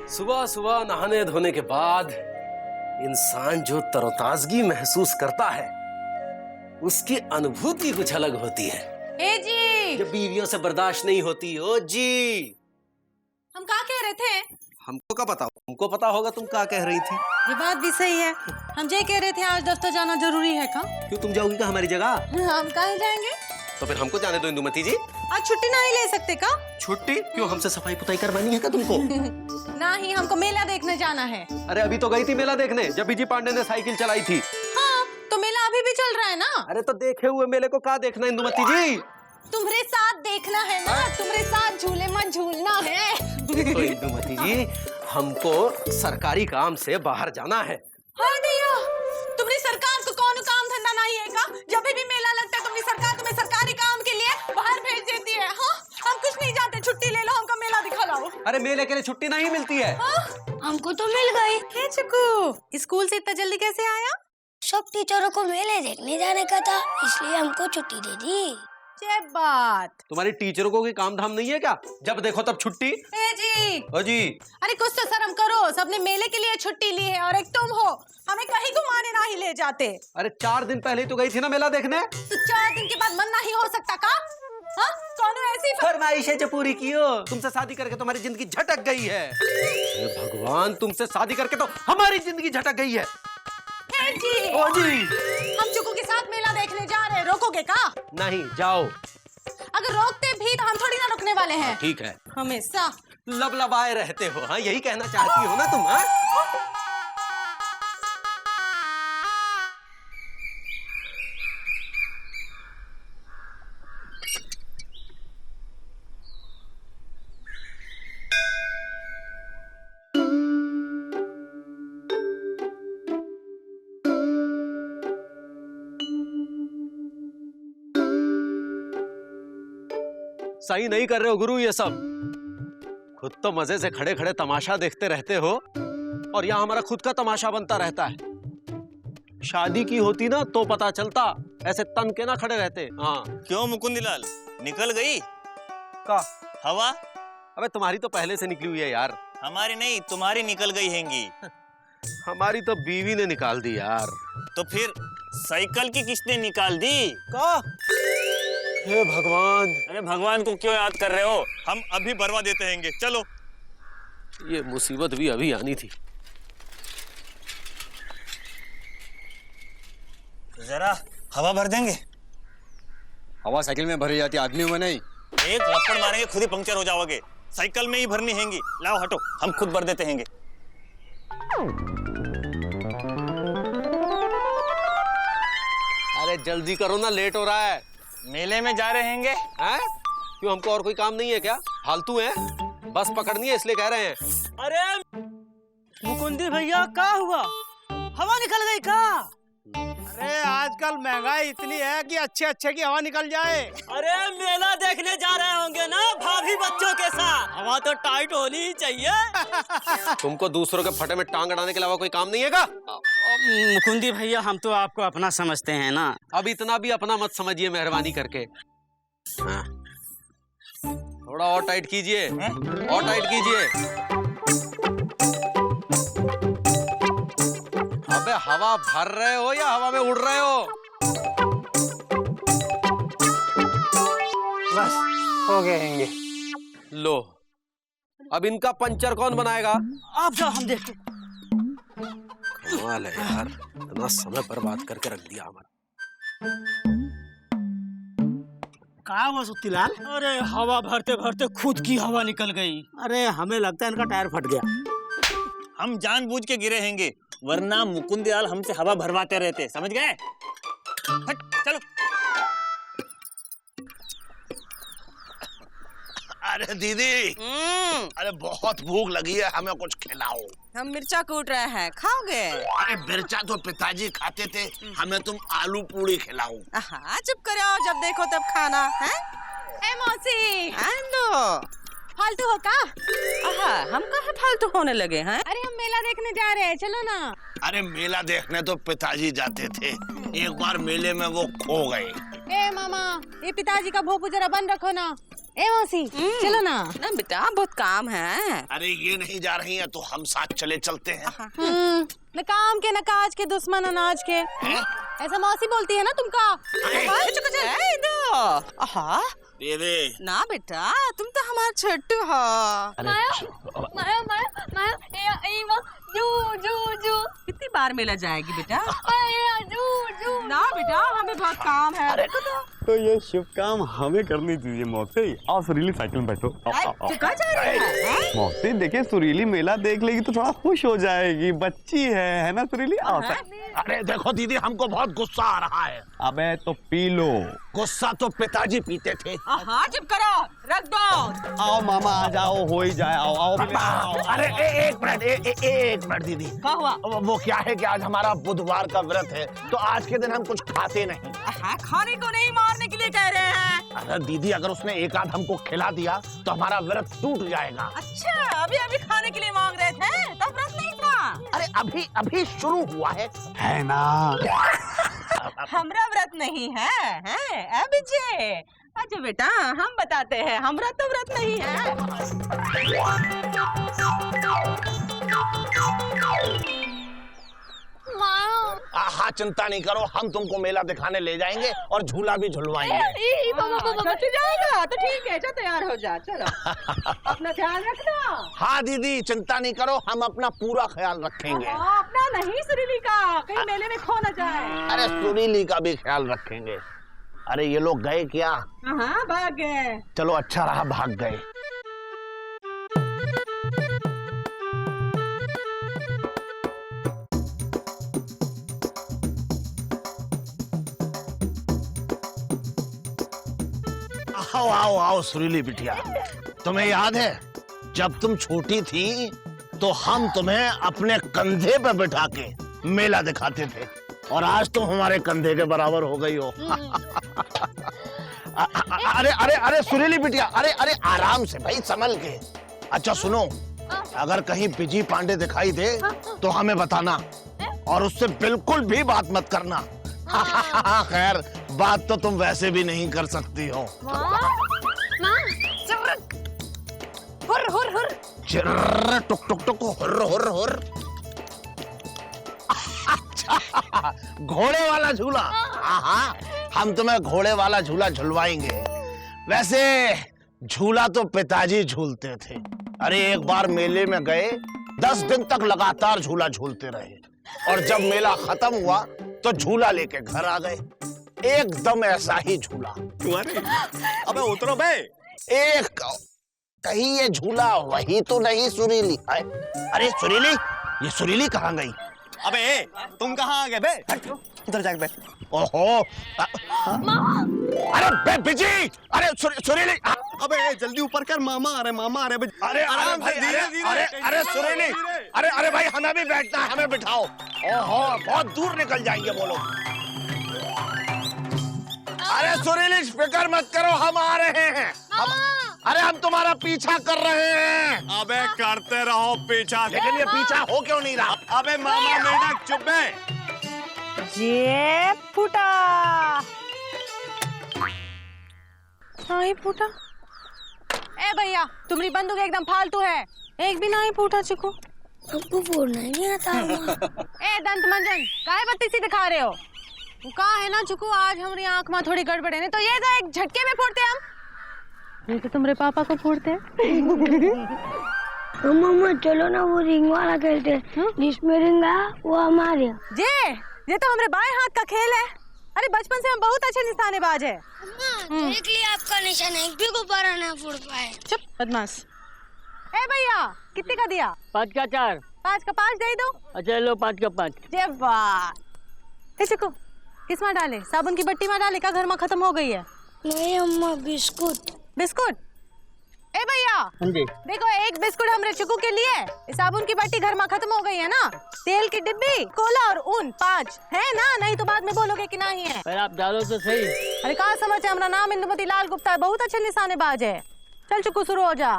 सुबह सुबह नहाने धोने के बाद इंसान जो तरोताजगी महसूस करता है उसकी अनुभूति कुछ अलग होती है। ए जी, जब बीवियों से बर्दाश्त नहीं होती। ओ जी, हम क्या कह रहे थे? हमको क्या पता, तुमको पता होगा तुम क्या कह रही थी। ये बात भी सही है। हम ये कह रहे थे आज दफ्तर जाना जरूरी है का? क्यों, तुम जाओगी क्या हमारी जगह? हम कहाँ जाएंगे? तो फिर हमको जाने दो इंदुमती जी। आज छुट्टी नहीं ले सकते का? छुट्टी क्यों, हमसे सफाई पुताई करवानी है क्या तुमको? नहीं, हमको मेला देखने जाना है। अरे अभी तो गई थी मेला देखने जब बीजी पांडे ने साइकिल चलाई थी। हाँ, तो मेला अभी भी चल रहा है ना। अरे तो देखे हुए मेले को क्या देखना इंदुमती जी? तुम्हारे साथ देखना है ना, तुम्हारे साथ झूले में झूलना है। तो इंदुमती जी, हमको सरकारी काम से बाहर जाना है। हाँ दैया, तुम्हारी सरकार को कौन काम धंधा नहीं है का? जब भी मेला लगता है तुम्हारी सरकार तुम्हें सरकारी काम के लिए बाहर भेज देती है। हाँ, हम कुछ नहीं जानते, छुट्टी ले लो, हमको मेला दिखा लाओ। अरे मेले के लिए छुट्टी नहीं मिलती है। हमको तो मिल गई। हे चिकू, स्कूल से इतना जल्दी कैसे आया? सब टीचरों को मेले देखने जाने का था, इसलिए हमको छुट्टी दे दी। ये बात। तुम्हारी टीचरों को कोई काम धाम नहीं है क्या? जब देखो तब छुट्टी। ए जी, ओ जी, अरे कुछ तो शर्म करो, सबने मेले के लिए छुट्टी ली है और एक तुम हो, हमें कहीं घुमाने नहीं ले जाते। अरे 4 दिन पहले ही तो गई थी ना मेला देखने। तो 4 दिन के बाद मन नहीं हो सकता का? हाँ, कौन ऐसी फरमाइशें जो पूरी की हो। तुमसे शादी करके तुम्हारी जिंदगी झटक गई है। हे भगवान, तुमसे शादी करके तो हमारी जिंदगी झटक गई है। हे जी, ओ जी, हम चिकू के साथ मेला देखने जा रहे हैं, रोकोगे का? नहीं, जाओ। अगर रोकते भी तो हम थोड़ी ना रुकने वाले हैं। ठीक है, हमेशा लबलबाए रहते हो। हाँ, यही कहना चाहती हो ना तुम? हाँ, सही नहीं कर रहे हो गुरु ये सब। खुद तो मजे से खड़े खड़े तमाशा देखते रहते हो और यहाँ हमारा खुद का तमाशा बनता रहता है। शादी की होती ना तो पता चलता, ऐसे तन के ना खड़े रहते। हाँ, क्यों मुकुंदलाल, निकल गई का हवा? अबे तुम्हारी तो पहले से निकली हुई है यार। हमारी नहीं, तुम्हारी निकल गई हैंगी। हमारी तो बीवी ने निकाल दी यार। तो फिर साइकिल की किसने निकाल दी? का? हे भगवान, अरे भगवान को क्यों याद कर रहे हो? हम अभी भरवा देते हैंगे, चलो। ये मुसीबत भी अभी आनी थी। जरा हवा भर देंगे। हवा साइकिल में भरी जाती, आदमी में नहीं। एक लपड़ मारेंगे खुद ही पंक्चर हो जाओगे। साइकिल में ही भरनी हैंगी। लाओ हटो, हम खुद भर देते हैंगे। अरे जल्दी करो ना, लेट हो रहा है। मेले में जा रहे हैंगे। हैं? क्यों, हमको और कोई काम नहीं है क्या? फालतू है, बस पकड़नी है इसलिए कह रहे हैं। अरे मुकुंदी भैया, क्या हुआ? हवा निकल गई का? अरे आजकल महंगाई इतनी है कि अच्छे अच्छे की हवा निकल जाए। अरे मेला देखने जा रहे होंगे ना भाभी बच्चों के साथ, हवा तो टाइट होनी ही चाहिए। तुमको दूसरों के फटे में टांग अड़ाने के अलावा कोई काम नहीं है क्या? मुकुंदी भैया, हम तो आपको अपना समझते हैं ना। अब इतना भी अपना मत समझिए मेहरबानी करके। हाँ, थोड़ा और टाइट कीजिए, और टाइट कीजिए। अबे हवा भर रहे हो या हवा में उड़ रहे हो? बस हो गए हैंगे। लो, अब इनका पंचर कौन बनाएगा? आप जाओ, हम देखते। कमाल है यार, इतना समय बर्बाद करके रख दिया हमारा। कहा हुआ सुत्तीलाल? अरे हवा भरते भरते खुद की हवा निकल गई। अरे हमें लगता है इनका टायर फट गया। हम जानबूझ के गिरे हैंगे, वरना मुकुंदलाल हमसे हवा भरवाते रहते, समझ गए? हट, चलो। अरे दीदी, अरे बहुत भूख लगी है, हमें कुछ खिलाओ। हम मिर्चा कूट रहे हैं, खाओगे? अरे मिर्चा तो पिताजी खाते थे, हमें तुम आलू पूड़ी खिलाओ। हाँ, चुप करो, जब देखो तब खाना है। ए मौसी, फालतू हो का? हम कहाँ फालतू होने लगे हैं? अरे हम मेला देखने जा रहे हैं, चलो ना। अरे मेला देखने तो पिताजी जाते थे, एक बार मेले में वो खो गए। ए मामा, ये पिताजी का भोपू जरा बंद रखो ना। ए मौसी चलो ना। ना बेटा बहुत काम है। अरे ये नहीं जा रही हैं तो हम साथ चले चलते हैं। न काम के न काज के दुश्मन अनाज के। ऐसा मौसी बोलती है ना तुमका। दीदी ना बेटा तुम तो हमारा छोटू हो। माया माया माया कितनी बार मेला जाएगी बेटा? ना बेटा हमें बहुत काम है। तो ये शुभ काम हमें करनी चाहिए मौसी। आओ सुरीली साइकिल में बैठो। कहाँ जा रही है? मौसी देखिए सुरीली मेला देख लेगी तो थोड़ा खुश हो जाएगी, बच्ची है ना सुरीली? आओ अरे देखो दीदी हमको बहुत गुस्सा आ रहा है। अबे तो पी लो। गुस्सा तो पिताजी पीते थे। चुप करो, रख दो। आओ मामा आ जाओ, हो ही जाए। आओ आओ अरे एक मिनट दीदी। क्या हुआ? वो क्या है कि आज हमारा बुधवार का व्रत है तो आज के दिन हम कुछ खाते नहीं। खाने को नहीं मारने के लिए कह रहे हैं। अरे दीदी अगर उसने एक आध हमको खिला दिया तो हमारा व्रत टूट जाएगा। अच्छा अभी अभी खाने के लिए मांग रहे थे तब व्रत नहीं था। अरे अभी शुरू हुआ है ना। हमरा व्रत नहीं है अभी जे। अच्छा बेटा हम बताते हैं, हमरा तो व्रत नहीं है। हाँ चिंता नहीं करो, हम तुमको मेला दिखाने ले जाएंगे और झूला भी झुलवाएंगे। जाएगा तो ठीक है, चल तैयार हो जा। चलो अपना ध्यान रखना। हाँ दीदी चिंता नहीं करो, हम अपना पूरा ख्याल रखेंगे। अपना नहीं सुरीली का, कहीं मेले में खो न जाए। अरे सुरीली का भी ख्याल रखेंगे। अरे ये लोग गए क्या? हाँ भाग गए। चलो अच्छा रहा भाग गए। आओ आओ आओ सुरीली बिटिया, तुम्हें याद है जब तुम छोटी थी तो हम तुम्हें अपने कंधे पे बिठा के मेला दिखाते थे और आज तुम हमारे कंधे के बराबर हो गई हो। अरे अरे अरे सुरीली बिटिया, अरे अरे आराम से भाई, संभल के। अच्छा सुनो, अगर कहीं बिजी पांडे दिखाई दे तो हमें बताना और उससे बिल्कुल भी बात मत करना। खैर बात तो तुम वैसे भी नहीं कर सकती हो। चिर्र टुक टुक टुक हुर्र हुर्र हुर्र। अच्छा घोड़े वाला झूला। हाँ हम तुम्हें घोड़े वाला झूला झुलवाएंगे। वैसे झूला तो पिताजी झूलते थे। अरे एक बार मेले में गए, 10 दिन तक लगातार झूला झूलते रहे और जब मेला खत्म हुआ तो झूला लेके घर आ गए। एकदम ऐसा ही झूला। अबे उतरो बे। एक कहीं ये झूला वही तो नहीं सुरीली? अरे सुरीली, ये सुरीली कहाँ गई? अबे तुम कहाँ आ गए बे? इधर जाके बैठ। ओहो अरे बे बिजी, अरे सुरीली। अबे जल्दी ऊपर कर, मामा आ रहे बे। अरे आराम से, अरे सुरीली, अरे भाई हमें भी बैठना है, हमें बिठाओ। ओहो बहुत दूर निकल जाएंगे वो लोग। अरे सुरीली फिक्र मत करो, हम आ रहे हैं। अरे हम तुम्हारा पीछा कर रहे हैं। अबे करते रहो पीछा, लेकिन ये पीछा हो क्यों नहीं रहा? अबे मामा मेढक चुप है। ये फूटा नहीं फूटा। ए भैया तुम्हारी बंदूक एकदम फालतू है, एक भी नहीं फूटा चिकू। हमको फोड़ना ही नहीं आता। ए दंत मंजन काहे बत्ती सी दिखा रहे हो? कहा है ना चुकू, आज हमारी आंख में थोड़ी गड़बड़ है, तो ये तो एक झटके में फोड़ते हम। ये तो तुम्हारे पापा को फोड़ते हैं। मम्मा चलो ना वो रिंग वाला खेलते हैं, जिसमें रिंग आया वो हमारे। ये तो हमारे बाएं हाथ का खेल है। अरे बचपन से हम बहुत अच्छे निशानेबाज है। देख लिया आपका निशान, एक भी गुब्बारा ना फोड़ पाए। चुप बदमाश। ए भैया कितने का दिया? 5 का 4। 5 का 5 दे दो। अच्छा लो 5 का 5। जे वाह। इसको किस में डाले? साबुन की बट्टी में डाले? का घर में खत्म हो गई है? नहीं अम्मा बिस्कुट। बिस्कुट? ए भैया हाँ जी। देखो एक बिस्कुट हमरे चिकू के लिए, साबुन की बट्टी घर में खत्म हो गई है ना, तेल की डिब्बी, कोला और ऊन 5 है ना, नहीं तो बाद में बोलोगे कि नहीं है। पर आप डालो तो सही। अरे कहाँ समझ है, हमारा नाम इंदुमती लाल गुप्ता है, बहुत अच्छे निशानेबाज है। चल चिकू शुरू हो जा।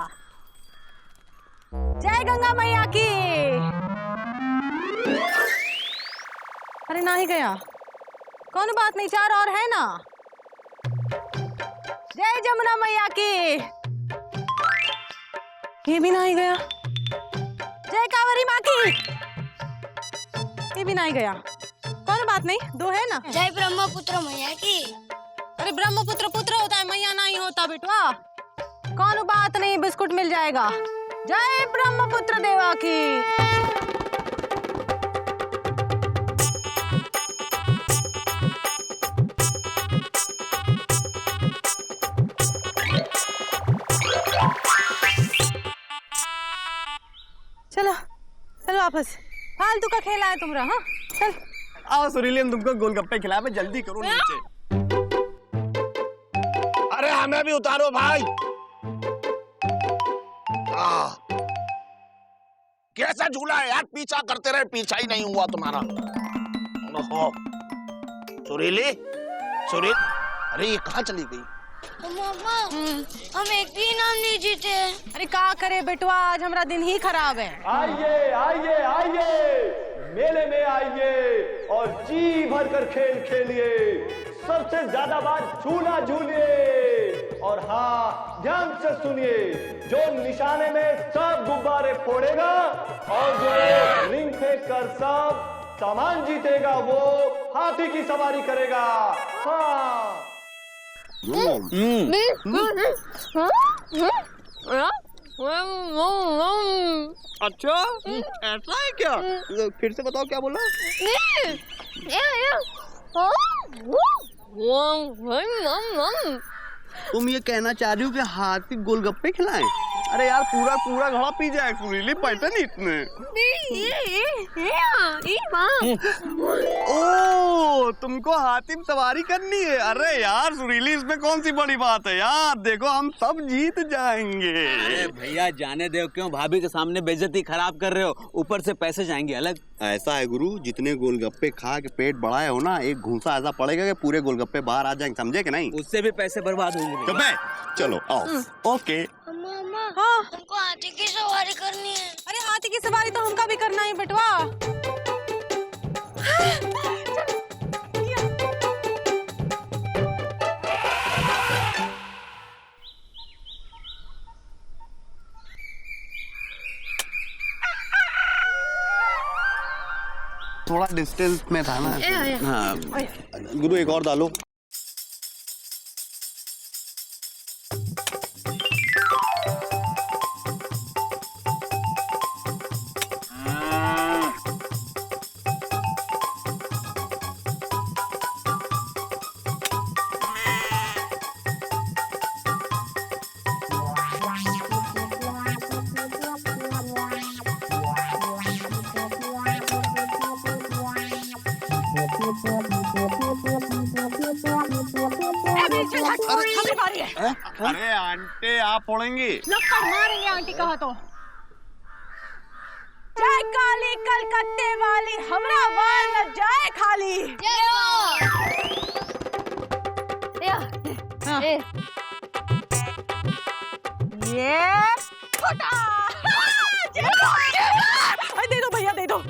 जय गंगा मैया की। अरे ना ही गया, कौन बात नहीं, 4 और है ना। जय जय जमुना मैया की। ये भी नहीं गया। जय कांवरी माँ की। ये भी नहीं गया। कौन बात नहीं, दो है ना। जय ब्रह्मपुत्र मैया की। अरे ब्रह्मपुत्र पुत्र होता है, मैया नहीं होता बेटवा। कौन बात नहीं, बिस्कुट मिल जाएगा। जय ब्रह्मपुत्र देवा की। चलो चलो वापस, फालतू का खेला है तुम्हारा। हाँ चल। आओ सुरीली, हम तुमको गोलगप्पे खिलाए, मैं जल्दी करो नीचे। अरे हमें भी उतारो भाई। कैसा झूला है यार, पीछा करते रहे, पीछा ही नहीं हुआ तुम्हारा। ओहो सुरीली, सुरील, अरे ये कहाँ चली गई? मम्मा हम एक भी इनाम नहीं जीते। अरे का करे बेटवा, आज हमारा दिन ही खराब है। आइए आइए आइए, मेले में आइए और जी भर कर खेल खेलिए। सबसे ज्यादा बार झूला झूलिए। और हाँ, ध्यान से सुनिए, जो निशाने में सब गुब्बारे फोड़ेगा और जो रिंग फेंक कर सब सामान जीतेगा, वो हाथी की सवारी करेगा। हाँ अच्छा, ऐसा है क्या? फिर से बताओ क्या बोला? तुम ये कहना चाह रही हो कि हाथी गोलगप्पे खिलाएं? अरे यार, पूरा पूरा घड़ा पी जाए सुरीली, पैसे नहीं इतने। ओ, तुमको हाथी में सवारी करनी है? अरे यार सुरीली, इसमें कौन सी बड़ी बात है यार, देखो हम सब जीत जाएंगे। अरे भैया जाने दो, क्यों भाभी के सामने बेइज्जती खराब कर रहे हो? ऊपर से पैसे जाएंगे अलग। ऐसा है गुरु, जितने गोलगप्पे खा के पेट बढ़ाए हो ना, एक घूंसा ऐसा पड़ेगा कि पूरे गोलगप्पे बाहर आ जाएंगे, समझे कि नहीं? उससे भी पैसे बर्बाद होंगे। तो मैं चलो आओ। ओके। मम्मा हाँ हमको हाथी की सवारी करनी है। अरे हाथी की सवारी तो हमका भी करना है बेटवा। थोड़ा डिस्टेंस में था ना। हाँ गुरु, एक और डालो। अरे आंटी, आप फोड़ेंगी? लक्कड़ मारेंगे आंटी कहा तो। जय काली कलकत्ते वाली, हमरा वार न जाए खाली। हाँ। ये फटा। दे दो भैया, दे दो।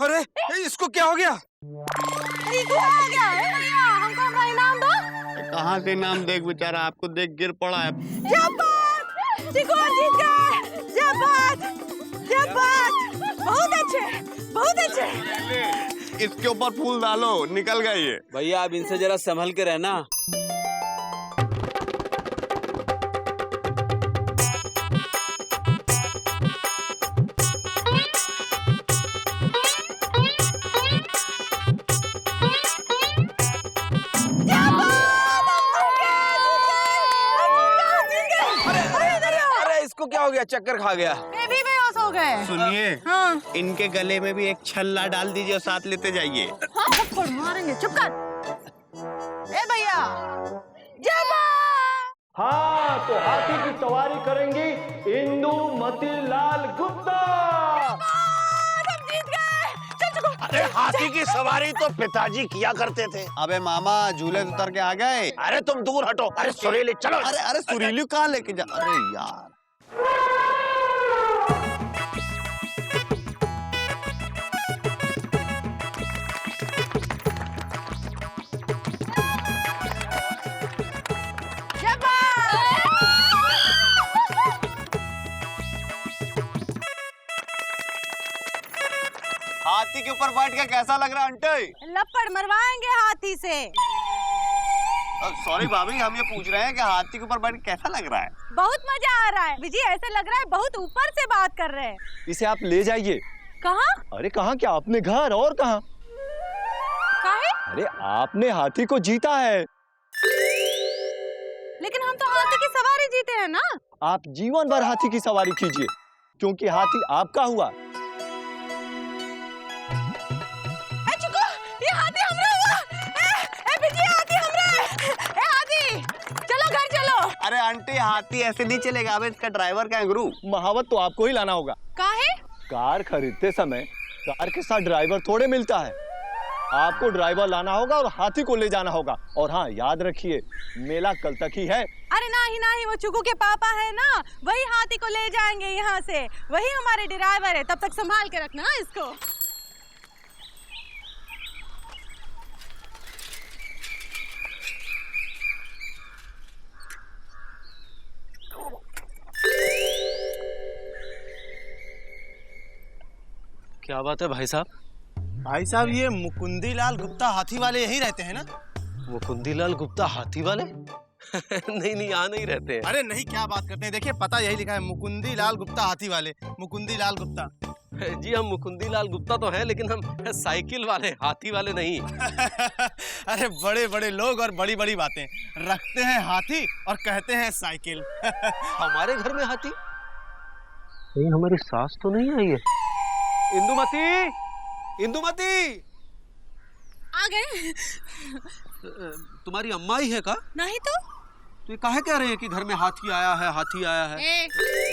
अरे इसको क्या हो गया? हमको हमारा इनाम दो। कहाँ से नाम देख बेचारा, आपको देख गिर पड़ा है। जीत गए। बहुत अच्छे, बहुत अच्छे। इसके ऊपर फूल डालो, निकल गई ये। भैया अब इनसे जरा संभल के रहना। इसको क्या हो गया, चक्कर खा गया? बेबी बेहोश हो गए। सुनिए, हाँ इनके गले में भी एक छल्ला डाल दीजिए और साथ लेते जाइए। हाँ थप्पड़ मारेंगे, चुप कर। ए भैया, जय हाँ, तो हाथी की सवारी करेंगी इंदुमती लाल गुप्ता। हम जीत गए। चल चुको। अरे हाथी की सवारी तो पिताजी किया करते थे। अबे मामा झूले से उतर के आ गए। अरे तुम दूर हटो। अरे सुरीली चलो। अरे सुरीली कहाँ लेके जा? अरे यार हाथी के ऊपर बैठ के कैसा लग रहा है आंटी? लपड़ मरवाएंगे हाथी से। सॉरी भाभी, हम ये पूछ रहे हैं कि हाथी के ऊपर बैठ के कैसा लग रहा है? बहुत मजा आ रहा है विजी, ऐसे लग रहा है बहुत ऊपर से बात कर रहे हैं। इसे आप ले जाइए। कहाँ? अरे कहाँ क्या, अपने घर। और कहाँ? काहे? अरे आपने हाथी को जीता है। लेकिन हम तो हाथी की सवारी जीते हैं ना। आप जीवन भर हाथी की सवारी कीजिए, क्योंकि हाथी आपका हुआ। ए चुको, ये हाथी हमरा हुआ। ए बिजी, हाथी हमरा है। ए हाथी, चलो घर चलो। अरे आंटी, हाथी ऐसे नहीं चलेगा। अब इसका ड्राइवर कैंगरू। महावत तो आपको ही लाना होगा। काहे? कार खरीदते समय कार के साथ ड्राइवर थोड़े मिलता है। आपको ड्राइवर लाना होगा और हाथी को ले जाना होगा। और हाँ, याद रखिए मेला कल तक ही है। अरे नहीं, वो चुकू के पापा है ना, वही हाथी को ले जाएंगे यहाँ से। वही हमारे ड्राइवर है, तब तक संभाल के रखना इसको। क्या बात है भाई साहब? भाई साहब, ये मुकुंदी लाल गुप्ता हाथी वाले यही रहते हैं ना? मुकुंदी लाल गुप्ता हाथी वाले? नहीं, यहाँ नहीं रहते हैं। अरे नहीं, क्या बात करते हैं। देखिए पता यही लिखा है, मुकुंदी लाल गुप्ता हाथी वाले। मुकुंदी लाल गुप्ता। जी हम मुकुंदी लाल गुप्ता तो हैं, लेकिन हम साइकिल वाले, हाथी वाले नहीं। अरे बड़े बड़े लोग और बड़ी बड़ी बातें। रखते हैं हाथी और कहते हैं साइकिल। हमारे घर में हाथी? नहीं, हमारी सास तो नहीं आई है। इंदुमती आ गए? तुम्हारी अम्मा ही है का? नहीं तो ये काहे कह रहे हैं कि घर में हाथी आया है, हाथी आया है?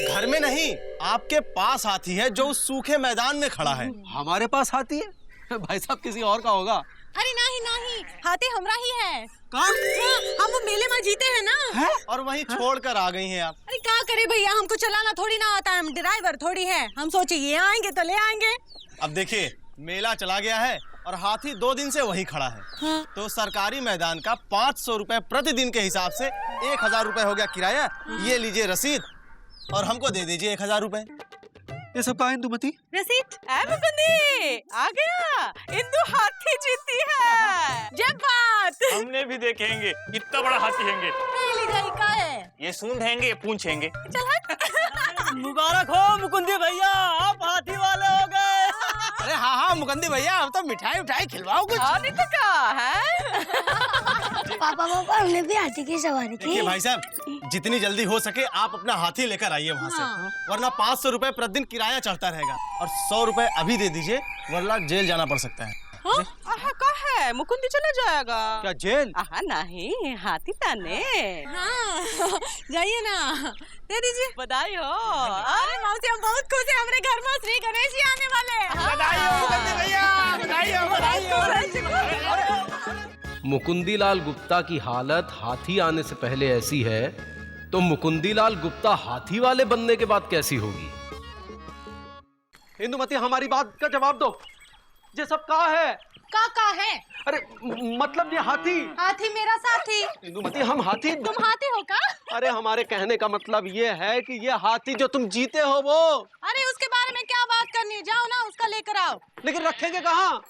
घर में नहीं, आपके पास हाथी है जो उस सूखे मैदान में खड़ा है। हमारे पास हाथी है? भाई साहब किसी और का होगा। अरे नहीं, हाथी हमरा ही है। कहाँ? हाँ, हम वो मेले में जीते हैं ना। है? और वहीं छोड़कर आ गई हैं आप। अरे क्या करे भैया, हमको चलाना थोड़ी ना आता है, हम ड्राइवर थोड़ी है। हम सोचे ये आएंगे तो ले आएंगे। अब देखिए, मेला चला गया है और हाथी 2 दिन से वहीं खड़ा है। हाँ। तो सरकारी मैदान का 500 रुपए प्रतिदिन के हिसाब से 1000 रुपए हो गया किराया। ये लीजिए रसीद और हमको दे दीजिए 1000 रुपए। ये सब कहाँ है इंदुमती? रसीद? मुकुंदी आ गया, इंदु हाथी जीती है। जब बात हमने भी देखेंगे कितना बड़ा हाथी हैंगे। का है, ये सूंड हैंगे, पूंछ हैंगे। चल हट। मुबारक हो मुकुंदी भैया, आप हाथी वाले हो गए। अरे हाँ मुकुंदी भैया, अब तो मिठाई खिलवाओ कुछ। हाथी तो क्या है? पापा हमने भी हाथी की सवारी की। देखिए भाई साहब, जितनी जल्दी हो सके आप अपना हाथी लेकर आइए वहाँ से, वरना 500 रुपए प्रतिदिन किराया चढ़ता रहेगा। और 100 रुपए अभी दे दीजिए, वरना जेल जाना पड़ सकता है। का है, मुकुंदी चला जाएगा। क्या जेल? नहीं, हाथी ताने। हाँ, जाइए ना, दे दीजिए। बधाई हो। अरे मौसी, हम बहुत खुश हैं, हमारे घर में श्री गणेश जी आने वाले हैं। बधाई हो मुकुंदी भैया, बधाई हो। मुकुंदीलाल गुप्ता की हालत हाथी आने से पहले ऐसी है, तो मुकुंदीलाल गुप्ता हाथी वाले बनने के बाद कैसी होगी? इंदुमती, हमारी बात का जवाब दो। ये सब का है? का है? अरे मतलब ये हाथी। हाथी मेरा साथी। इंदुमती, हम हाथी। तुम हाथी हो का? अरे हमारे कहने का मतलब ये है कि ये हाथी जो तुम जीते हो वो। अरे उसके बारे में क्या बात करनी है, जाओ ना उसका लेकर आओ। लेकिन रखेंगे कहाँ?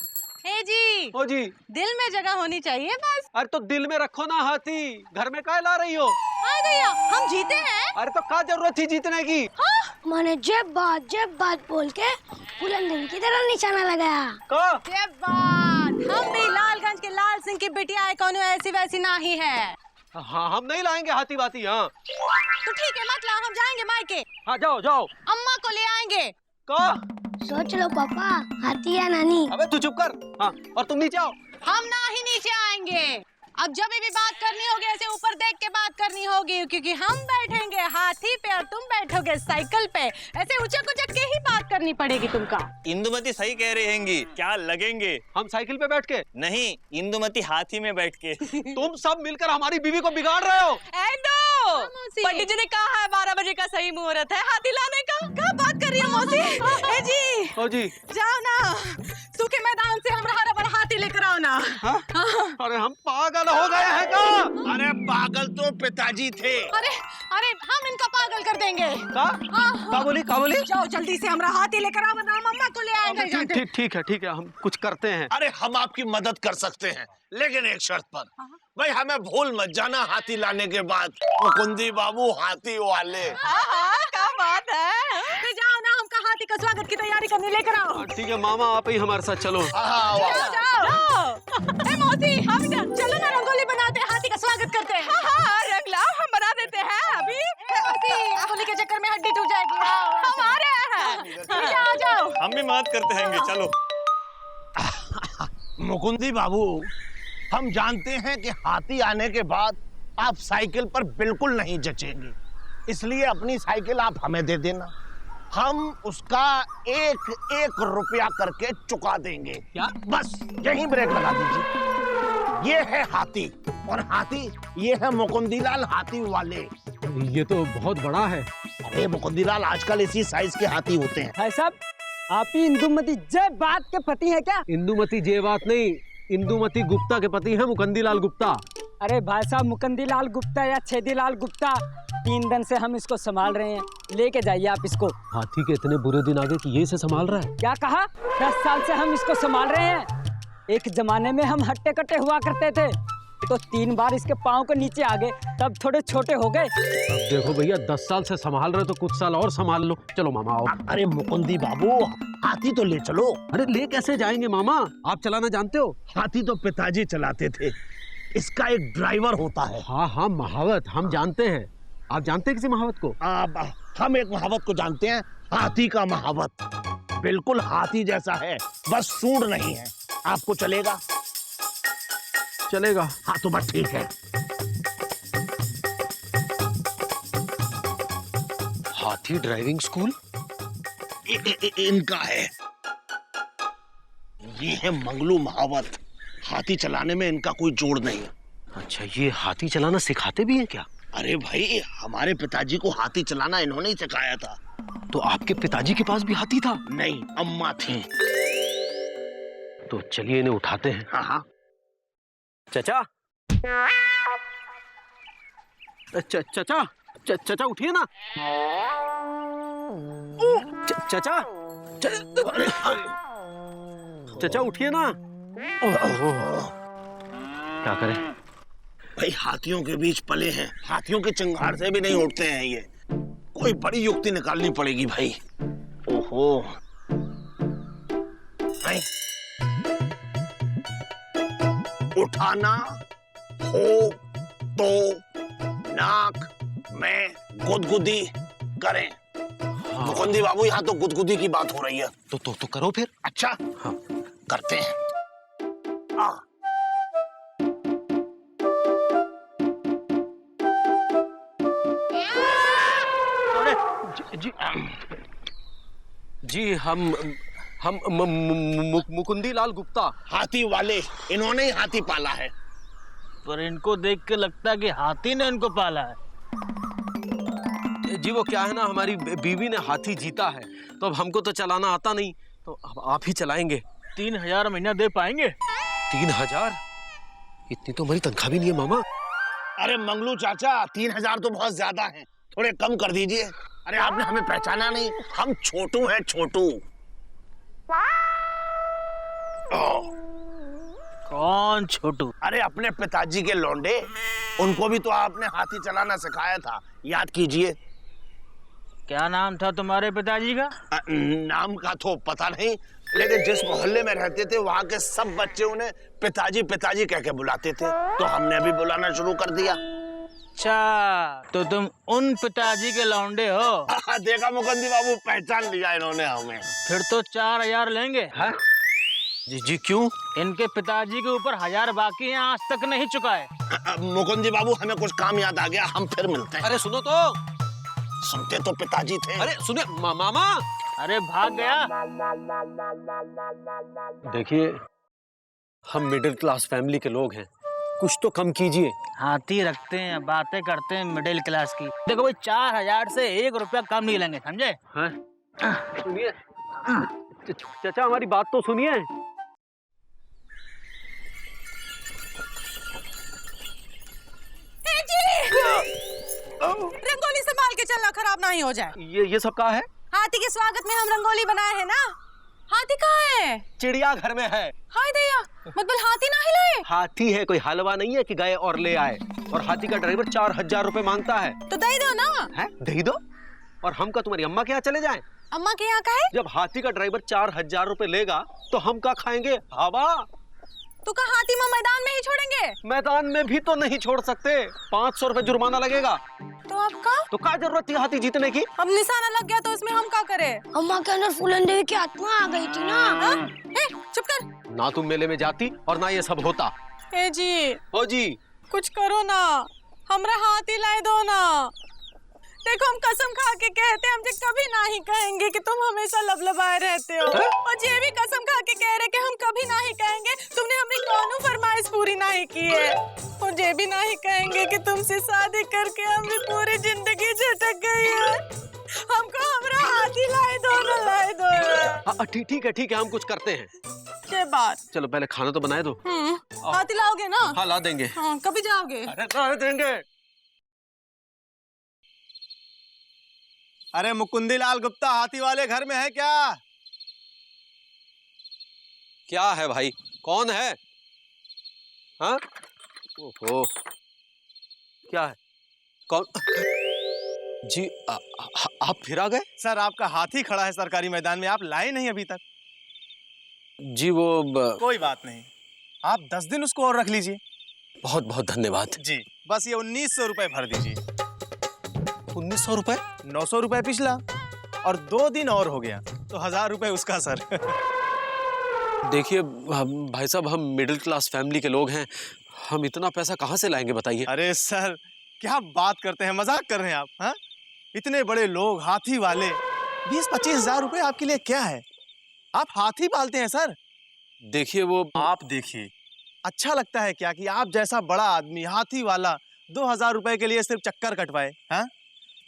हे जी, ओ जी, दिल में जगह होनी चाहिए बस। अरे तो दिल में रखो ना हाथी, घर में काहे ला रही हो? हाँ भैया, हम जीते हैं। अरे तो क्या जरूरत थी जीतने की? मैंने जब बात बोल के बुलंदन की तरह निशाना लगाया। जब बात, हम भी लालगंज के लाल सिंह की बिटिया है, कौन ऐसी वैसी नहीं है। हाँ, हम नहीं लाएंगे हाथी वाती। हाँ तो ठीक है, मत लाओ, हम जाएंगे मायके। हाँ, जाओ जाओ। अम्मा को ले आएंगे। सोच लो पापा, हाथी या नानी। अबे तू चुप कर। हाँ, और तुम नीचे आओ। हम ना ही नीचे आएंगे, अब जब भी बात करनी होगी ऐसे ऊपर देख के बात करनी होगी, क्योंकि हम बैठेंगे हाथी पे और तुम बैठोगे साइकिल पे। ऐसे उचक उचक के ही बात करनी पड़ेगी तुमका। इंदुमती सही कह रही हैंगी, क्या लगेंगे? हम साइकिल पे बैठ के? नहीं, इंदुमती हाथी में बैठ के। तुम सब मिलकर हमारी बीवी को बिगाड़ रहे हो। पंडित जी ने कहा है 12 बजे का सही मुहूर्त है हाथी लाने का। क्या बात कर रही है मौसी? ए जी, ओ जी, जाओ ना सूखे मैदान से हमरा हरा बड़ा हाथी लेकर आओ ना। अरे हम पागल हो गए हैं क्या? अरे पागल तो पिताजी थे। अरे अरे हम इनका पागल कर देंगे। का बोली? जाओ जल्दी से हमरा हाथी लेकर आओ, वरना मम्मा को ले आएंगे। ठीक है, हम कुछ करते हैं। अरे हम आपकी मदद कर सकते हैं, लेकिन एक शर्त पर। भाई हमें भूल मत जाना हाथी लाने के बाद। मुकुंदी बाबू हाथी वाले। क्या बात है? तो जाओ ना, हमका हाथी का स्वागत की तैयारी करने लेकर आओ। ठीक है मामा, आप ही हमारे साथ चलो। जाओ। ए मौसी, हम चलो ना, रंगोली बनाते हैं, हाथी का स्वागत करते हैं। रंग लाओ, हम बना देते हैं अभी। रंगोली के चक्कर में हड्डी टूट जाएगी। हम आ रहे हैं, आ जाओ। हम भी मदद करते हैंगे, चलो। मुकुंदी बाबू, हम जानते हैं कि हाथी आने के बाद आप साइकिल पर बिल्कुल नहीं जचेंगे, इसलिए अपनी साइकिल आप हमें दे देना। हम उसका 1-1 रुपया करके चुका देंगे। क्या? बस यहीं ब्रेक लगा दीजिए। ये है हाथी, और हाथी ये है मुकुंदीलाल हाथी वाले। ये तो बहुत बड़ा है। अरे मुकुंदीलाल, आजकल इसी साइज के हाथी होते हैं। भाई साहब, आप ही इंदुमती जय बात के पति है क्या? इंदुमती जय बात नहीं, इंदुमती गुप्ता के पति है मुकुंदीलाल गुप्ता। अरे भाई साहब, मुकुंदीलाल गुप्ता या छेदीलाल गुप्ता, 3 दिन से हम इसको संभाल रहे हैं। लेके जाइए आप इसको। हाथी के इतने बुरे दिन आगे कि ये से संभाल रहा है? क्या कहा? 10 साल से हम इसको संभाल रहे हैं। एक जमाने में हम हट्टे कट्टे हुआ करते थे, तो 3 बार इसके पाँव के नीचे आ गए, तब थोड़े छोटे हो गए। अब देखो भैया, 10 साल से संभाल रहे हो तो कुछ साल और संभाल लो। चलो मामा आओ। अरे मुकुंदी बाबू, हाथी तो ले चलो। अरे ले कैसे जाएंगे मामा, आप चलाना जानते हो? हाथी तो पिताजी चलाते थे, इसका एक ड्राइवर होता है। हाँ, महावत हम जानते हैं। आप जानते हैं किसी महावत को? हम एक महावत को जानते हैं, हाथी का महावत। बिल्कुल हाथी जैसा है, बस सूंड नहीं है। आपको चलेगा? चलेगा। हाँ तो बस ठीक है। हाथी ड्राइविंग स्कूल इनका है। ये है मंगलू महावत। हाथी चलाने में इनका कोई जोड़ नहीं है। अच्छा, ये हाथी चलाना सिखाते भी हैं क्या? अरे भाई, हमारे पिताजी को हाथी चलाना इन्होंने ही सिखाया था। तो आपके पिताजी के पास भी हाथी था? नहीं, अम्मा थी। तो चलिए इन्हें उठाते हैं। हाँ। चचा, चचा उठिए ना। चचा उठिए ना। क्या करें? भाई हाथियों के बीच पले हैं, हाथियों के चिंगार से भी नहीं उठते हैं ये। कोई बड़ी युक्ति निकालनी पड़ेगी भाई। ओहो, भाई उठाना हो तो नाक में गुदगुदी करें। मुकुंदी बाबू, यहाँ तो गुदगुदी की बात हो रही है। तो करो फिर। अच्छा, हाँ करते हैं। जी हम मुकुंदी लाल गुप्ता, हाथी वाले। इन्होंने ही हाथी पाला है। पर इनको देख के लगता है कि हाथी ने इनको पाला है। जी वो क्या है ना, हमारी बीवी ने हाथी जीता है, तो अब हमको तो चलाना आता नहीं, तो अब आप ही चलाएंगे। 3000 महीना दे पाएंगे? 3000? इतनी तो हमारी तनख्वाह भी नहीं है मामा। अरे मंगलू चाचा, 3000 तो बहुत ज्यादा है, थोड़े कम कर दीजिए। अरे आपने हमें पहचाना नहीं, हम छोटू हैं, छोटू। कौन छोटू? अरे अपने पिताजी के लौंडे, उनको भी तो आपने हाथी चलाना सिखाया था, याद कीजिए। क्या नाम था तुम्हारे पिताजी का? नाम का तो पता नहीं, लेकिन जिस मोहल्ले में रहते थे वहाँ के सब बच्चे उन्हें पिताजी पिताजी कह के बुलाते थे, तो हमने भी बुलाना शुरू कर दिया। अच्छा, तो तुम उन पिताजी के लौंडे हो? देखा मुकुंदी बाबू, पहचान लिया इन्होंने हमें। फिर तो 4000 लेंगे। हाँ? जी जी क्यों? इनके पिताजी के ऊपर 1000 बाकी हैं, आज तक नहीं चुकाए। मुकुंद जी बाबू, हमें कुछ काम याद आ गया, हम फिर मिलते हैं। अरे सुनो तो, सुनते तो पिताजी थे। अरे सुनिए मामा। अरे भाग गया। देखिए, हम मिडिल क्लास फैमिली के लोग हैं, कुछ तो कम कीजिए। हाथी रखते हैं, बातें करते हैं मिडिल क्लास की। देखो भाई, 4000 से 1 रुपया कम नहीं लेंगे, समझे? हैं? सुनिए चाचा, हमारी बात तो सुनिए। रंगोली संभाल के चलना, खराब ना ही हो जाए। ये सब कहाँ है? हाथी के स्वागत में हम रंगोली बनाए हैं ना। हाथी कहाँ है? चिड़िया घर में है। हाय दैया, मतलब हाथी ना हिलाए। हाथी है, कोई हलवा नहीं है कि गए और ले आए। और हाथी का ड्राइवर 4000 रुपए मांगता है। तो दे दो ना। है? दे दो। और हम का तुम्हारी अम्मा के यहाँ चले जाएं? अम्मा के यहाँ का है? जब हाथी का ड्राइवर 4000 रुपए लेगा तो हम क्या खाएंगे? हवा। तो का हाथी में मैदान में ही छोड़ेंगे? मैदान में भी तो नहीं छोड़ सकते, 500 रुपए जुर्माना लगेगा। तो अब का? तो क्या जरूरत थी हाथी जीतने की? अब निशाना लग गया तो इसमें हम क्या करें? अम्मा के अंदर फूलन देवी की आत्मा आ गई थी ना। चुप कर। ना तुम मेले में जाती और ना ये सब होता। ए जी, हो जी, कुछ करो ना, हमरा हाथी लाए दो ना। देखो, हम कसम खा के कहते हैं, हम कभी ना ही कहेंगे कि तुम हमेशा लबलबाए रहते हो। और ये भी कसम खा के कह रहे कि हम कभी ना ही कहेंगे तुमने हमारी कौनो फरमाइश पूरी नहीं की है। और ये भी ना ही कहेंगे कि तुमसे शादी करके हमें पूरी जिंदगी झटक गई है। हमको हमरा हाथी लाए दो ना, लाए दो। ठीक है, हम कुछ करते हैं। क्या बात? चलो पहले खाना तो बनाए दो। हाथी लाओगे ना? हाँ ला देंगे। हाँ, कभी जाओगे? अरे ला देंगे। अरे मुकुंदी लाल गुप्ता हाथी वाले घर में है क्या? क्या है भाई, कौन है? हाँ? ओहो, क्या है? कौन? जी आप फिर आ गए? सर, आपका हाथी खड़ा है सरकारी मैदान में, आप लाए नहीं अभी तक। जी वो कोई बात नहीं, आप 10 दिन उसको और रख लीजिए। बहुत बहुत धन्यवाद जी, बस ये 1900 रुपए भर दीजिए। 1900 रुपए? 900 रुपए पिछला और 2 दिन और हो गया तो 1000 रुपए उसका सर। देखिए भाई साहब, हम मिडिल क्लास फैमिली के लोग हैं, हम इतना पैसा कहाँ से लाएंगे बताइए? अरे सर, क्या बात करते हैं, मजाक कर रहे हैं आप? हाँ, इतने बड़े लोग, हाथी वाले, 20-25 हजार रुपए आपके लिए क्या है? आप हाथी पालते हैं सर। देखिए वो आप देखिए, अच्छा लगता है क्या कि आप जैसा बड़ा आदमी हाथी वाला 2000 रुपए के लिए सिर्फ चक्कर कटवाए? हाँ,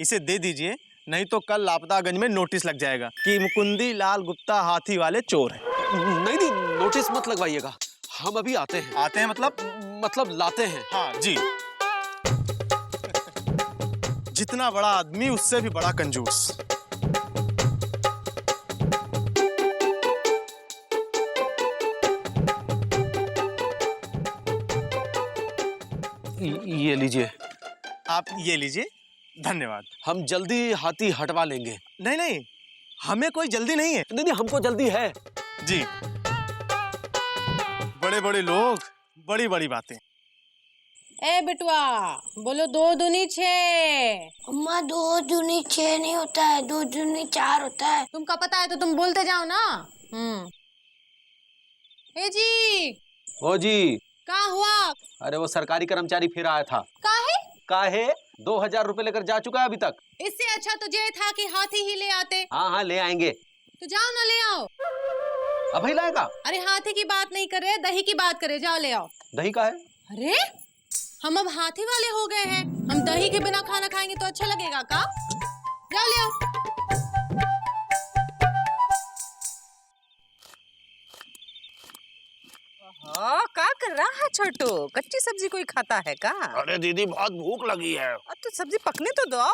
इसे दे दीजिए, नहीं तो कल लापतागंज में नोटिस लग जाएगा कि मुकुंदी लाल गुप्ता हाथी वाले चोर हैं। नहीं, नोटिस मत लगवाइएगा, हम अभी आते हैं। आते हैं मतलब लाते हैं। हाँ जी। जितना बड़ा आदमी उससे भी बड़ा कंजूस। ये लीजिए। आप ये लीजिए, धन्यवाद। हम जल्दी हाथी हटवा लेंगे। नहीं, हमें कोई जल्दी नहीं है। नहीं, हमको जल्दी है जी। बड़े बड़े लोग, बड़ी बड़ी बातें। ए बिटुआ, बोलो 2 दूनी 6। अम्मा 2 दूनी 6 नहीं होता है, 2 दूनी 4 होता है। तुमका पता है तो तुम बोलते जाओ ना। ए जी। हो जी। क्या हुआ? अरे वो सरकारी कर्मचारी फिर आया था। काहे 2000 रुपए लेकर जा चुका है अभी तक। इससे अच्छा तो ये था कि हाथी ही ले आते। हाँ ले आएंगे। तो जाओ ना, ले आओ। अभी लाएगा? अरे हाथी की बात नहीं कर रहे, दही की बात करे, जाओ ले आओ। दही का है? अरे हम अब हाथी वाले हो गए हैं, हम दही के बिना खाना खाएंगे तो अच्छा लगेगा का? जाओ ले आओ। क्या कर रहा है छोटू? कच्ची सब्जी कोई खाता है का? अरे दीदी, बहुत भूख लगी है। तो सब्जी पकने तो दो।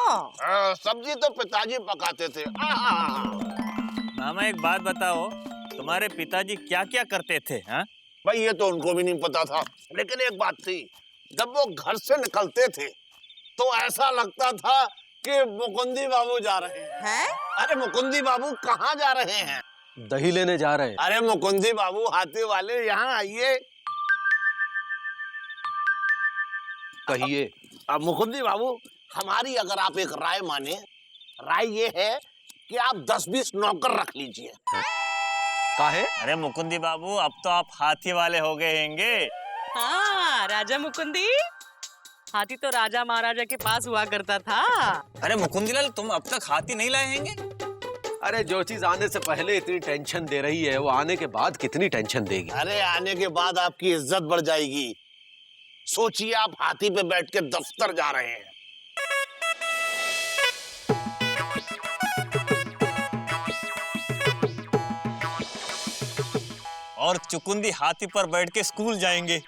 सब्जी तो पिताजी पकाते थे। मामा एक बात बताओ, तुम्हारे पिताजी क्या क्या करते थे? हाँ भाई, ये तो उनको भी नहीं पता था, लेकिन एक बात थी, जब वो घर से निकलते थे तो ऐसा लगता था कि मुकुंदी बाबू जा रहे हैं। अरे मुकुंदी बाबू कहाँ जा रहे हैं? दही लेने जा रहे हैं। अरे मुकुंदी बाबू हाथी वाले, यहाँ आइए। कहिए। अब मुकुंदी बाबू, हमारी अगर आप एक राय माने, राय ये है कि आप 10-20 नौकर रख लीजिए। काहे? अरे मुकुंदी बाबू, अब तो आप हाथी वाले हो गए हैंगे। हाँ, राजा मुकुंदी। हाथी तो राजा महाराजा के पास हुआ करता था। अरे मुकुंदीलाल, तुम अब तक हाथी नहीं लाए हैंगे? अरे जो चीज आने से पहले इतनी टेंशन दे रही है, वो आने के बाद कितनी टेंशन देगी। अरे आने के बाद आपकी इज्जत बढ़ जाएगी। सोचिए आप हाथी पे बैठ के दफ्तर जा रहे हैं। और चुकुंदी हाथी पर बैठ के स्कूल जाएंगे।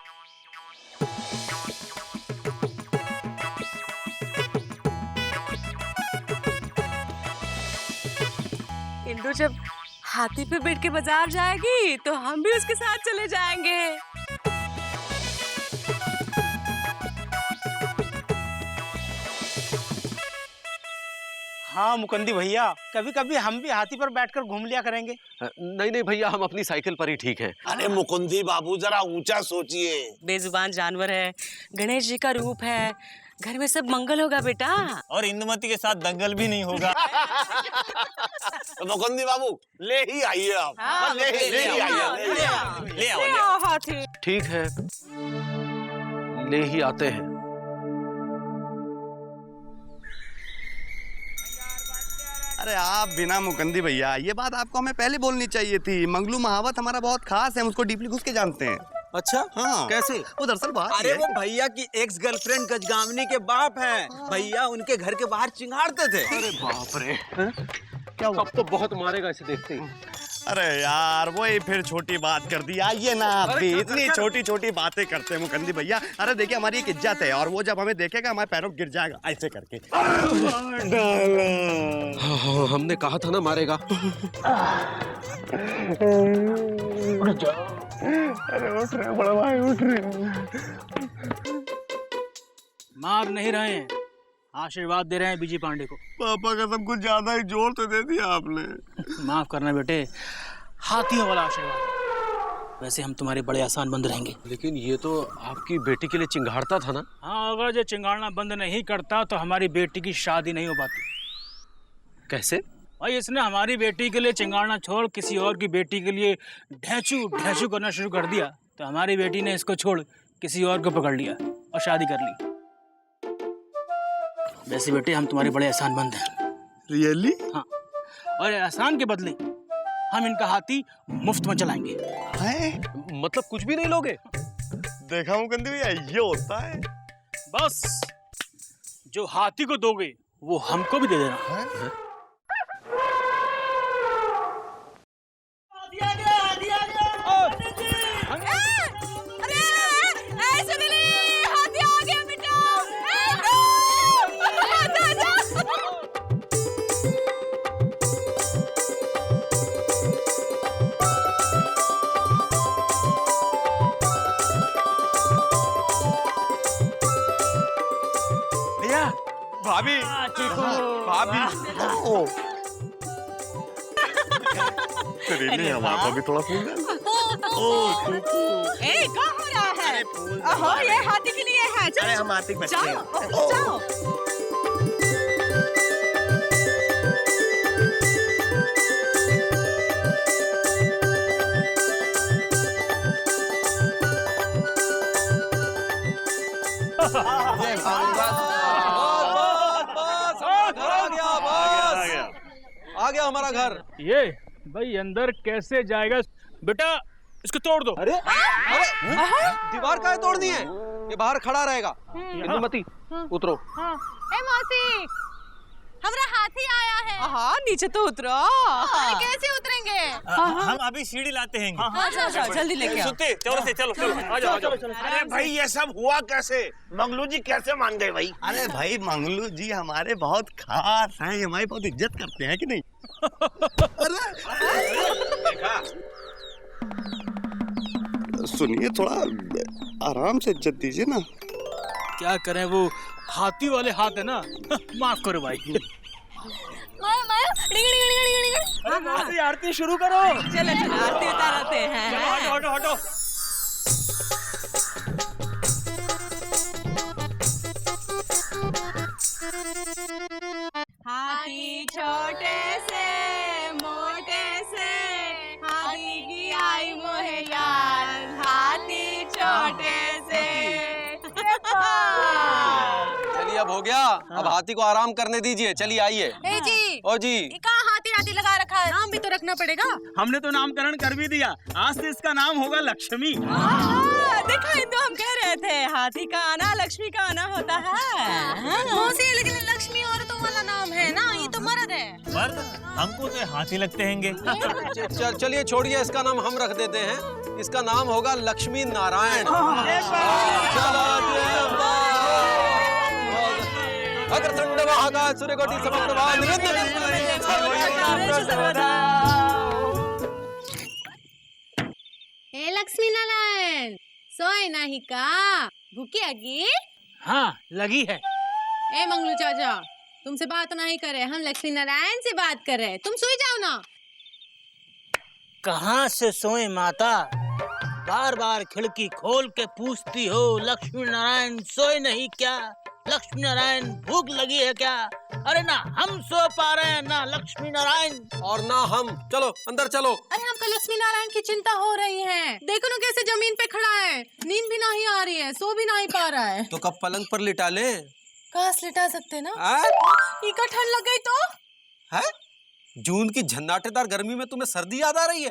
इंदु जब हाथी पे बैठ के बाजार जाएगी तो हम भी उसके साथ चले जाएंगे। हाँ मुकुंदी भैया, कभी कभी हम भी हाथी पर बैठकर घूम लिया करेंगे। नहीं नहीं भैया, हम अपनी साइकिल पर ही ठीक हैं। अरे मुकुंदी बाबू, जरा ऊंचा सोचिए। बेजुबान जानवर है, गणेश जी का रूप है, घर में सब मंगल होगा बेटा। और इंदुमती के साथ दंगल भी नहीं होगा। मुकुंदी बाबू, ले ही आइए आप। हाँ, ले ही आइए। ले आओ। हाथी। ठीक है, ले ही आते हैं। अरे आप बिना मुकुंदी भैया, ये बात आपको हमें पहले बोलनी चाहिए थी। मंगलू महावत हमारा बहुत खास है, हम उसको डीपली घुस के जानते हैं। अच्छा, हाँ। कैसे? वो दरअसल बात अरे ये है वो भैया की एक्स गर्लफ्रेंड गजगामिनी के बाप हैं। भैया उनके घर के बाहर चिंगाड़ते थे। अरे बाप रे, क्या अब तो बहुत मारेगा इसे देखते ही। अरे यार, वही फिर छोटी बात कर दी। आइए ना, आप भी इतनी छोटी छोटी बातें करते हैं मुकुंदी भैया। अरे देखिए, हमारी एक इज्जत है और वो जब हमें देखेगा हमारे पैरों गिर जाएगा ऐसे करके। हाँ, हमने कहा था ना मारेगा। अरे उठ रहे बड़ा भाई, उठ रहे। मार नहीं रहे हैं, आशीर्वाद दे रहे हैं बीजी पांडे को। पापा का सब कुछ ज्यादा ही जोर तो दे दिया आपने। माफ करना बेटे, हाथियों वाला आशीर्वाद। वैसे हम तुम्हारे बड़े आसान बंद रहेंगे। लेकिन ये तो आपकी बेटी के लिए चिंगाड़ता था ना। हाँ, अगर जो चिंगाड़ना बंद नहीं करता तो हमारी बेटी की शादी नहीं हो पाती। कैसे? भाई, इसने हमारी बेटी के लिए चिंगाड़ना छोड़ किसी और की बेटी के लिए ढैचू ढैचू करना शुरू कर दिया, तो हमारी बेटी ने इसको छोड़ किसी और को पकड़ लिया और शादी कर ली। वैसे बेटे, हम तुम्हारे बड़े एहसान मंद हैं। रियली? हाँ, और एहसान के बदले हम इनका हाथी मुफ्त में चलाएंगे। मतलब कुछ भी नहीं लोगे? देखा मुकुंदी भैया, ये होता है। बस जो हाथी को दोगे वो हमको भी दे देना। भाभी, भाभी, करीने हमारा भी थोड़ा फूल। ए, क्या हो रहा है? ओहो, ये हाथी के लिए है। अरे हम हाथी के बच्चे हैं। जाओ। आ गया हमारा घर। ये भाई अंदर कैसे जाएगा बेटा? इसको तोड़ दो। अरे दीवार काहे तोड़नी है? ये बाहर खड़ा रहेगा। इंदुमती, उतरो। ए मौसी, हमारा हाथी आया है। हाँ, नीचे तो उतरो। अरे कैसे उतरेंगे? हम अभी सीढ़ी लाते हैं। जाओ, जल्दी लेके आओ। सुते, चलो से चलो। आ जाओ। अरे भाई, ये सब हुआ कैसे? मंगलू जी कैसे मान गए भाई? अरे भाई, मंगलू जी हमारे बहुत खास हैं, हमारी बहुत इज्जत करते हैं कि नहीं? सुनिए, थोड़ा आराम से इज्जत दीजिए ना। क्या करें, वो हाथी वाले हाथ है ना। माफ करो भाई। अरे आरती शुरू करो। चलो आरती उतारते हैं। हटो। हाथी छोटे से मोटे से, हाथी हो गया। अब हाथी को आराम करने दीजिए, चलिए आइए। ए जी, ओ जी, ये कहाँ हाथी हाथी लगा रखा है? नाम भी तो रखना पड़ेगा। हमने तो नामकरण कर भी दिया, आज से इसका नाम होगा लक्ष्मी। देखा तो हम कह रहे थे हाथी का आना लक्ष्मी का आना होता है। मौसी, लेकिन लक्ष्मी औरतों वाला नाम है ना, ये तो मर्द है। मर्द? हमको तो हाथी लगते हैंगे। चलिए छोड़िए, इसका नाम हम रख देते हैं। इसका नाम होगा लक्ष्मी नारायण। अग्रतुंड महाकाय सूर्यकोटि समप्रभा ए लक्ष्मी नारायण, सोए नहीं का? भूखी आगी? हाँ लगी है। ए मंगलू चाचा, तुमसे बात नहीं करे, हम लक्ष्मी नारायण से बात कर रहे हैं। तुम सोई जाओ ना। कहाँ से सोए माता? बार बार खिड़की खोल के पूछती हो लक्ष्मी नारायण सोए नहीं क्या? लक्ष्मी नारायण भूख लगी है क्या? अरे ना हम सो पा रहे हैं ना लक्ष्मी नारायण और ना हम। चलो अंदर चलो। अरे हमको लक्ष्मी नारायण की चिंता हो रही है। देखो ना कैसे जमीन पे खड़ा है, नींद भी नहीं आ रही है, सो भी नहीं पा रहा है। तो कब पलंग पर लिटा ले? कहाँ से लिटा सकते ना? इका ठंड लग गई तो? है? जून की झन्नाटेदार गर्मी में तुम्हें सर्दी याद आ रही है?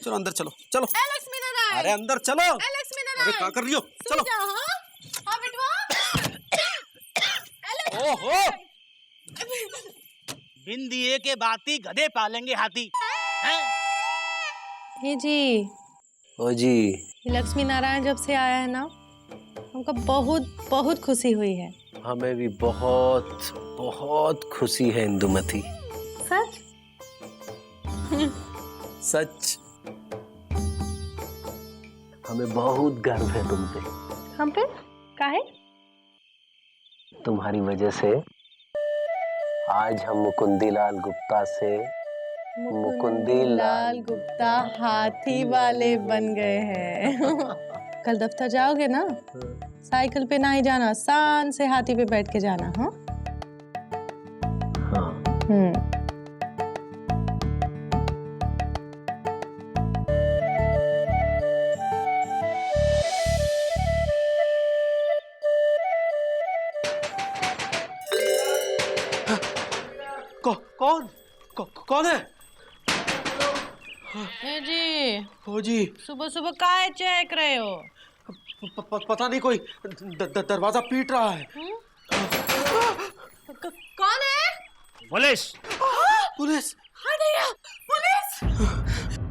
चलो अंदर चलो, चलो। लक्ष्मी नारायण, अरे अंदर चलो। लक्ष्मी अरे नारायण, क्या कर रही हो? चलो। हाँ बिटवा। ओहो, बिन दिए के बाती गधे पालेंगे हाथी हैं? ये जी, ओ जी, लक्ष्मी नारायण जब से आया है ना, हमको बहुत बहुत खुशी हुई है। हमें भी बहुत बहुत खुशी है इंदुमती। सच? सच। हमें बहुत गर्व है तुम पे। हम पे? काहे? तुम्हारी वजह से आज हम मुकुंदीलाल गुप्ता से मुकुंदीलाल गुप्ता हाथी वाले बन गए हैं। कल दफ्तर जाओगे ना, साइकिल पे ना ही जाना, शान से हाथी पे बैठ के जाना। हाँ? कौन है? ए जी, ओ जी, सुबह सुबह काहे चेक रहे हो? पता नहीं, कोई दरवाजा पीट रहा है। कौन है? पुलिस। पुलिस? पुलिस!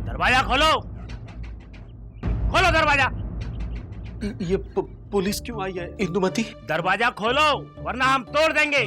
दरवाजा खोलो, खोलो दरवाजा। ये पुलिस क्यों आई है इंदुमती? दरवाजा खोलो वरना हम तोड़ देंगे।